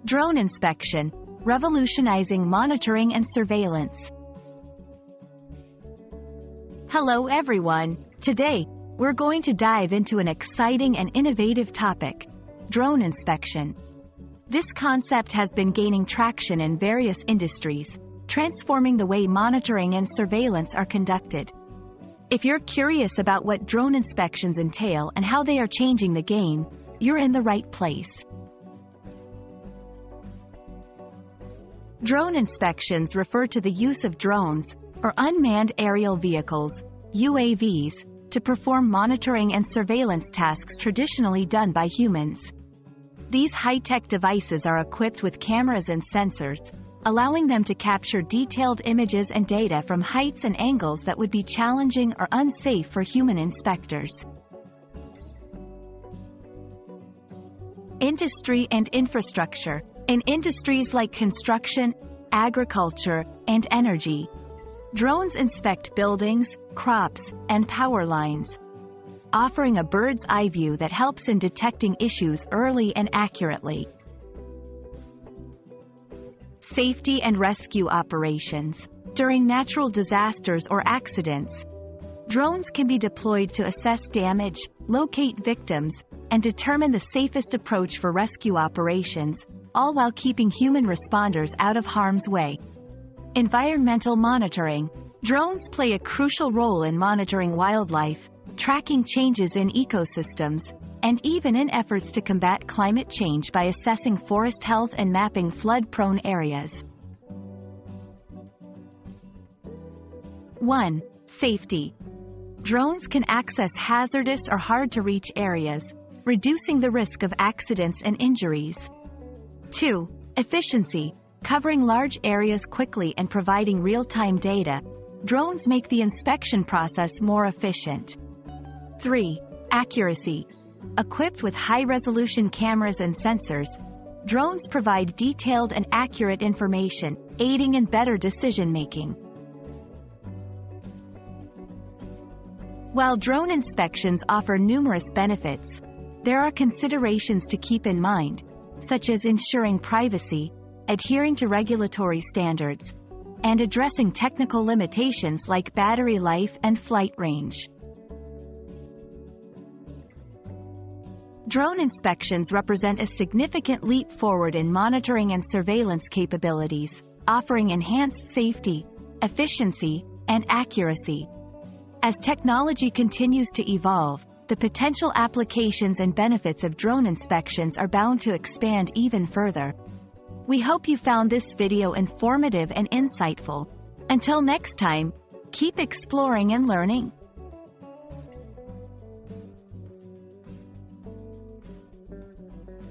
Drone inspection, revolutionizing monitoring and surveillance. Hello everyone. Today, we're going to dive into an exciting and innovative topic: drone inspection. This concept has been gaining traction in various industries, transforming the way monitoring and surveillance are conducted. If you're curious about what drone inspections entail and how they are changing the game, you're in the right place. Drone inspections refer to the use of drones, or unmanned aerial vehicles, UAVs, to perform monitoring and surveillance tasks traditionally done by humans. These high-tech devices are equipped with cameras and sensors, allowing them to capture detailed images and data from heights and angles that would be challenging or unsafe for human inspectors. Industry and infrastructure. In industries like construction, agriculture, and energy, drones inspect buildings, crops, and power lines, offering a bird's eye view that helps in detecting issues early and accurately. Safety and rescue operations. During natural disasters or accidents, drones can be deployed to assess damage, locate victims, and determine the safest approach for rescue operations, all while keeping human responders out of harm's way. Environmental monitoring. Drones play a crucial role in monitoring wildlife, tracking changes in ecosystems, and even in efforts to combat climate change by assessing forest health and mapping flood-prone areas. 1. Safety. Drones can access hazardous or hard-to-reach areas, reducing the risk of accidents and injuries. 2. Efficiency. Covering large areas quickly and providing real-time data, drones make the inspection process more efficient. 3. Accuracy. Equipped with high-resolution cameras and sensors, drones provide detailed and accurate information, aiding in better decision-making. While drone inspections offer numerous benefits, there are considerations to keep in mind, such as ensuring privacy, adhering to regulatory standards, and addressing technical limitations like battery life and flight range. Drone inspections represent a significant leap forward in monitoring and surveillance capabilities, offering enhanced safety, efficiency, and accuracy. As technology continues to evolve, the potential applications and benefits of drone inspections are bound to expand even further. We hope you found this video informative and insightful. Until next time, keep exploring and learning.